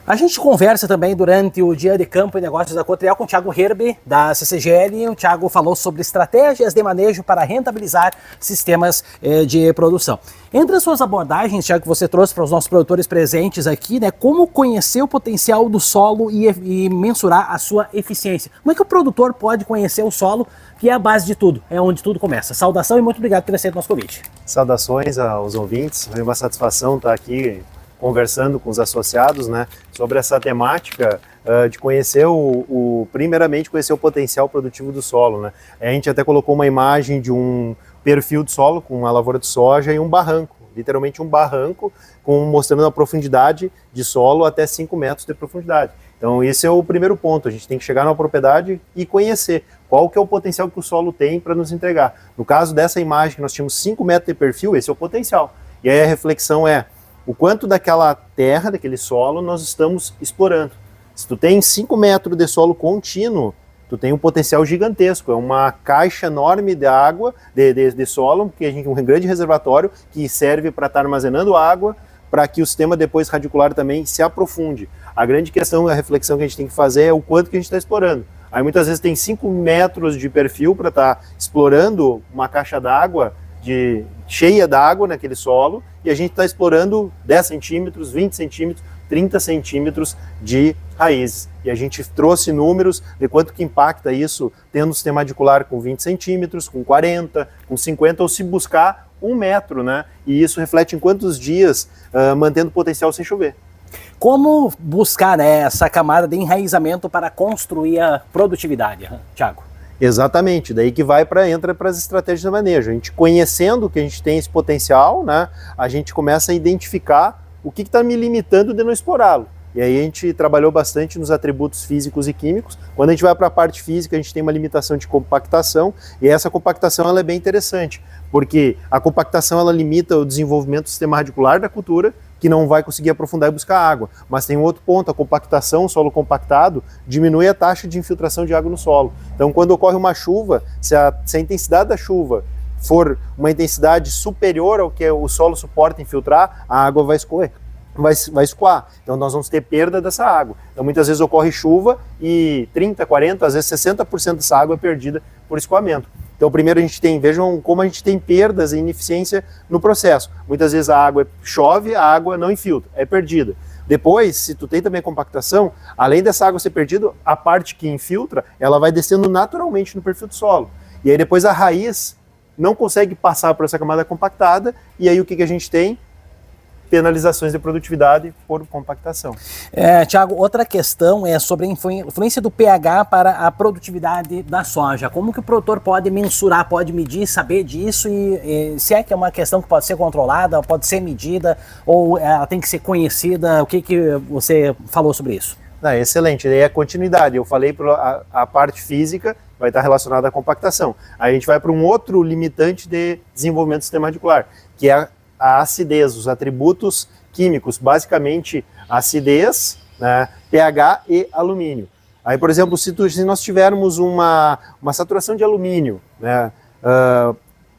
A gente conversa também durante o dia de campo e negócios da Cotriel com o Thiago Herbe, da CCGL. O Thiago falou sobre estratégias de manejo para rentabilizar sistemas de produção. Entre as suas abordagens, Thiago, que você trouxe para os nossos produtores presentes aqui, né, como conhecer o potencial do solo e mensurar a sua eficiência. Como é que o produtor pode conhecer o solo, que é a base de tudo, é onde tudo começa? Saudação e muito obrigado por ter aceito o nosso convite. Saudações aos ouvintes, é uma satisfação estar aqui conversando com os associados, né, sobre essa temática de conhecer primeiramente conhecer o potencial produtivo do solo, né. A gente até colocou uma imagem de um perfil de solo com uma lavoura de soja e um barranco, literalmente um barranco mostrando a profundidade de solo até 5 metros de profundidade. Então esse é o primeiro ponto, a gente tem que chegar numa propriedade e conhecer qual que é o potencial que o solo tem para nos entregar. No caso dessa imagem que nós tínhamos 5 metros de perfil, esse é o potencial. E aí a reflexão é o quanto daquela terra, daquele solo, nós estamos explorando. Se tu tem 5 metros de solo contínuo, tu tem um potencial gigantesco, é uma caixa enorme de água, de solo, que a gente um grande reservatório que serve para estar armazenando água, para que o sistema depois radicular também se aprofunde. A grande questão, a reflexão que a gente tem que fazer é o quanto que a gente está explorando. Aí muitas vezes tem 5 metros de perfil para estar explorando uma caixa d'água cheia d'água naquele solo, e a gente está explorando 10 centímetros, 20 centímetros, 30 centímetros de raízes. E a gente trouxe números de quanto que impacta isso, tendo um sistema radicular com 20 centímetros, com 40, com 50, ou se buscar 1 metro, né? E isso reflete em quantos dias mantendo o potencial sem chover. Como buscar, né, essa camada de enraizamento para construir a produtividade, Thiago? Exatamente, daí que entra para as estratégias de manejo. A gente conhecendo que a gente tem esse potencial, né, a gente começa a identificar o que está me limitando de não explorá-lo. E aí a gente trabalhou bastante nos atributos físicos e químicos. Quando a gente vai para a parte física, a gente tem uma limitação de compactação, e essa compactação ela é bem interessante, porque a compactação ela limita o desenvolvimento do sistema radicular da cultura, que não vai conseguir aprofundar e buscar água. Mas tem um outro ponto, a compactação, o solo compactado, diminui a taxa de infiltração de água no solo. Então quando ocorre uma chuva, se a intensidade da chuva for uma intensidade superior ao que o solo suporta infiltrar, a água vai escorrer, vai escoar. Então nós vamos ter perda dessa água. Então muitas vezes ocorre chuva e 30, 40, às vezes 60% dessa água é perdida por escoamento. Então primeiro a gente vejam como a gente tem perdas e ineficiência no processo. Muitas vezes a água chove, a água não infiltra, é perdida. Depois, se tu tem também a compactação, além dessa água ser perdida, a parte que infiltra, ela vai descendo naturalmente no perfil do solo. E aí depois a raiz não consegue passar por essa camada compactada, e aí o que a gente tem? Penalizações de produtividade por compactação. Thiago, outra questão é sobre a influência do pH para a produtividade da soja. Como que o produtor pode mensurar, pode medir, saber disso e se é que é uma questão que pode ser controlada, pode ser medida ou ela tem que ser conhecida? O que você falou sobre isso? Excelente, daí é a continuidade. Eu falei para a parte física, vai estar relacionada à compactação. Aí a gente vai para um outro limitante de desenvolvimento do sistema radicular, que é a acidez, os atributos químicos, basicamente acidez, né, pH e alumínio. Aí, por exemplo, se nós tivermos uma saturação de alumínio, né,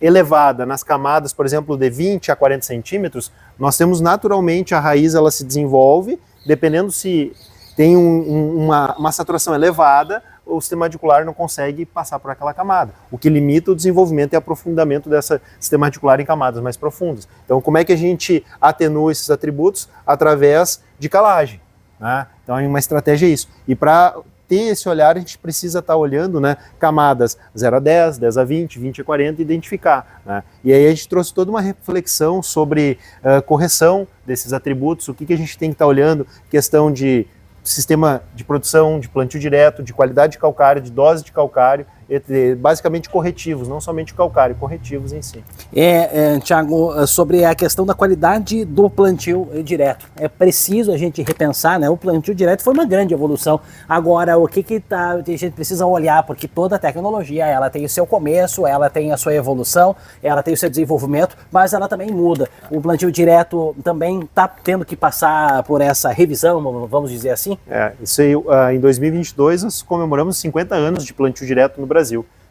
elevada nas camadas, por exemplo, de 20 a 40 centímetros, nós temos naturalmente a raiz, ela se desenvolve, dependendo se tem uma saturação elevada, o sistema radicular não consegue passar por aquela camada, o que limita o desenvolvimento e aprofundamento desse sistema radicular em camadas mais profundas. Então, como é que a gente atenua esses atributos? Através de calagem, né? Então, uma estratégia é isso. E para ter esse olhar, a gente precisa estar olhando, né, camadas 0 a 10, 10 a 20, 20 a 40 e identificar, né? E aí a gente trouxe toda uma reflexão sobre correção desses atributos, o que a gente tem que estar olhando, questão de sistema de produção, de plantio direto, de qualidade de calcário, de dose de calcário, basicamente corretivos, não somente calcário, corretivos em si. Thiago, sobre a questão da qualidade do plantio direto, é preciso a gente repensar, né? O plantio direto foi uma grande evolução. Agora, o que a gente precisa olhar, porque toda tecnologia, ela tem o seu começo, ela tem a sua evolução, ela tem o seu desenvolvimento, mas ela também muda. O plantio direto também está tendo que passar por essa revisão, vamos dizer assim? Isso aí, em 2022 nós comemoramos 50 anos de plantio direto no Brasil.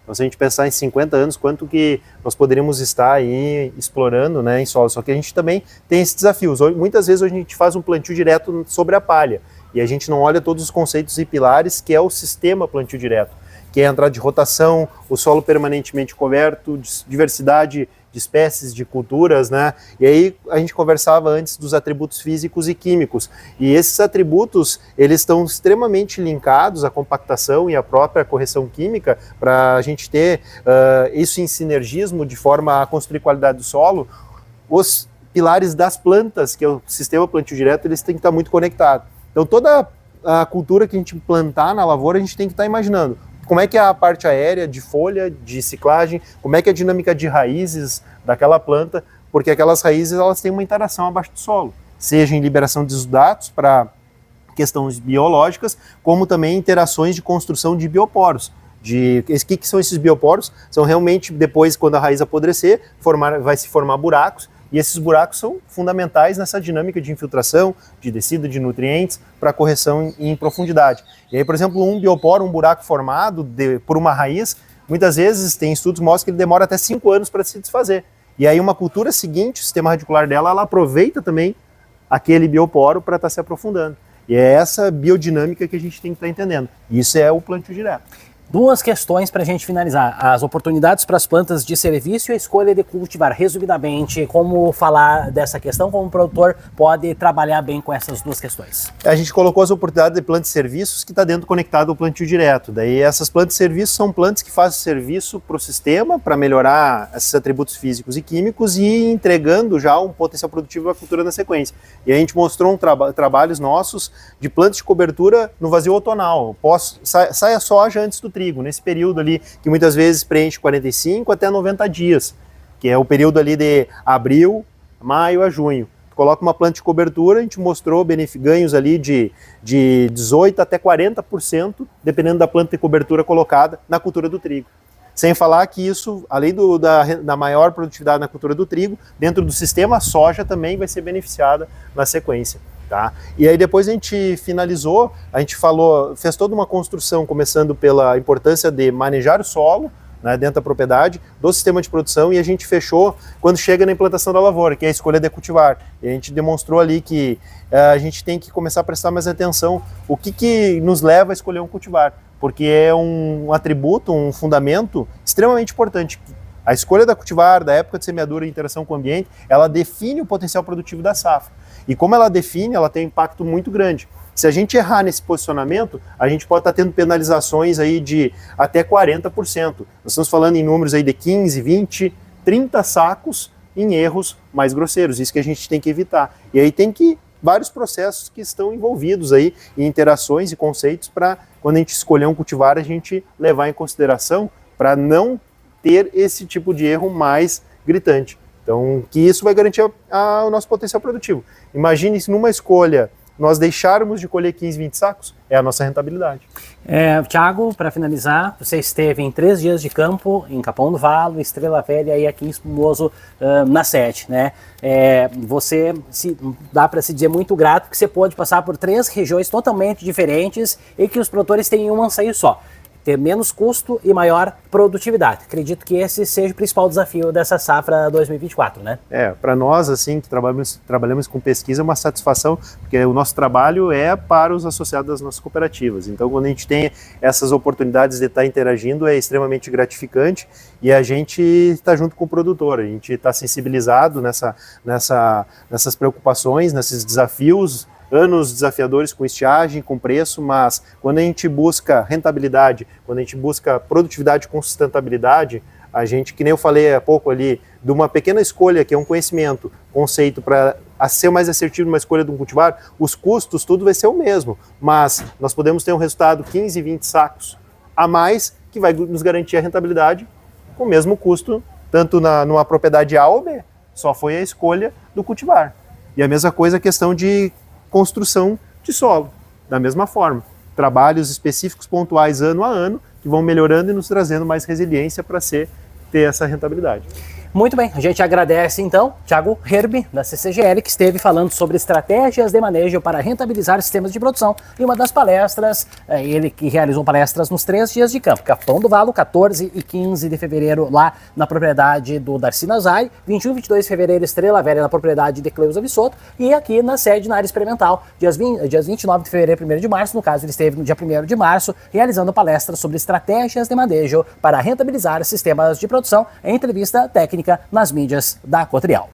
Então, se a gente pensar em 50 anos, quanto que nós poderíamos estar aí explorando, né, em solo. Só que a gente também tem esses desafios. Muitas vezes hoje a gente faz um plantio direto sobre a palha. E a gente não olha todos os conceitos e pilares que é o sistema plantio direto, que é a entrada de rotação, o solo permanentemente coberto, diversidade de espécies, de culturas, né? E aí a gente conversava antes dos atributos físicos e químicos. E esses atributos, eles estão extremamente linkados à compactação e à própria correção química para a gente ter isso em sinergismo de forma a construir qualidade do solo. Os pilares das plantas, que é o sistema plantio direto, eles têm que estar muito conectados. Então toda a cultura que a gente plantar na lavoura, a gente tem que estar imaginando como é que é a parte aérea de folha, de ciclagem, como é que é a dinâmica de raízes daquela planta, porque aquelas raízes elas têm uma interação abaixo do solo, seja em liberação de exudatos para questões biológicas, como também interações de construção de bioporos. O que são esses bioporos? São realmente, depois, quando a raiz apodrecer, vai se formar buracos, e esses buracos são fundamentais nessa dinâmica de infiltração, de descida de nutrientes, para correção em profundidade. E aí, por exemplo, um bioporo, um buraco formado por uma raiz, muitas vezes tem estudos que mostram que ele demora até 5 anos para se desfazer. E aí uma cultura seguinte, o sistema radicular dela, ela aproveita também aquele bioporo para estar se aprofundando. E é essa biodinâmica que a gente tem que estar entendendo. Isso é o plantio direto. Duas questões para a gente finalizar. As oportunidades para as plantas de serviço e a escolha de cultivar. Resumidamente, como falar dessa questão, como o produtor pode trabalhar bem com essas duas questões? A gente colocou as oportunidades de plantas de serviços que está dentro conectado ao plantio direto. Daí essas plantas de serviço são plantas que fazem serviço para o sistema, para melhorar esses atributos físicos e químicos e entregando já um potencial produtivo à cultura na sequência. E a gente mostrou trabalhos nossos de plantas de cobertura no vazio outonal. Sai a soja antes do trigo, nesse período ali que muitas vezes preenche 45 até 90 dias, que é o período ali de abril, maio a junho. Tu coloca uma planta de cobertura, a gente mostrou ganhos ali de 18 até 40%, dependendo da planta de cobertura colocada na cultura do trigo. Sem falar que isso, além da maior produtividade na cultura do trigo, dentro do sistema, a soja também vai ser beneficiada na sequência. Tá? E aí depois a gente finalizou, a gente fez toda uma construção, começando pela importância de manejar o solo, né, dentro da propriedade, do sistema de produção, e a gente fechou quando chega na implantação da lavoura, que é a escolha de cultivar. E a gente demonstrou ali que a gente tem que começar a prestar mais atenção o que nos leva a escolher um cultivar, porque é um atributo, um fundamento extremamente importante. A escolha da cultivar, da época de semeadura e interação com o ambiente, ela define o potencial produtivo da safra. E como ela define, ela tem um impacto muito grande. Se a gente errar nesse posicionamento, a gente pode estar tendo penalizações aí de até 40%. Nós estamos falando em números aí de 15, 20, 30 sacos em erros mais grosseiros. Isso que a gente tem que evitar. E aí tem vários processos que estão envolvidos aí em interações e conceitos para, quando a gente escolher um cultivar, a gente levar em consideração para não ter esse tipo de erro mais gritante. Então, que isso vai garantir o nosso potencial produtivo. Imagine se numa escolha nós deixarmos de colher 15, 20 sacos, é a nossa rentabilidade. Thiago, para finalizar, você esteve em 3 dias de campo, em Capão do Valo, Estrela Velha e aqui em Espumoso, na sede, né? Dá para se dizer muito grato que você pôde passar por 3 regiões totalmente diferentes e que os produtores têm um anseio só: ter menos custo e maior produtividade. Acredito que esse seja o principal desafio dessa safra 2024, né? Para nós, assim, que trabalhamos com pesquisa, é uma satisfação, porque o nosso trabalho é para os associados das nossas cooperativas. Então, quando a gente tem essas oportunidades de estar interagindo, é extremamente gratificante e a gente está junto com o produtor, a gente está sensibilizado nessas preocupações, nesses desafios, anos desafiadores com estiagem, com preço, mas quando a gente busca rentabilidade, quando a gente busca produtividade com sustentabilidade, a gente, que nem eu falei há pouco ali, de uma pequena escolha que é um conhecimento, conceito para ser mais assertivo numa escolha de um cultivar, os custos, tudo vai ser o mesmo, mas nós podemos ter um resultado 15, 20 sacos a mais que vai nos garantir a rentabilidade com o mesmo custo, tanto numa propriedade A ou B, só foi a escolha do cultivar. E a mesma coisa a questão de construção de solo, da mesma forma. Trabalhos específicos pontuais ano a ano, que vão melhorando e nos trazendo mais resiliência para ter essa rentabilidade. Muito bem, a gente agradece então Thiago Herbe, da CCGL, que esteve falando sobre estratégias de manejo para rentabilizar sistemas de produção. E uma das palestras, ele que realizou palestras nos 3 dias de campo, Capão do Valo, 14 e 15 de fevereiro lá na propriedade do Darcy Nazari, 21 e 22 de fevereiro Estrela Velha na propriedade de Cleusa Vissoto e aqui na sede na área experimental, dias 29 de fevereiro e 1º de março, no caso ele esteve no dia 1º de março, realizando palestras sobre estratégias de manejo para rentabilizar sistemas de produção em entrevista técnica nas mídias da Cotrial.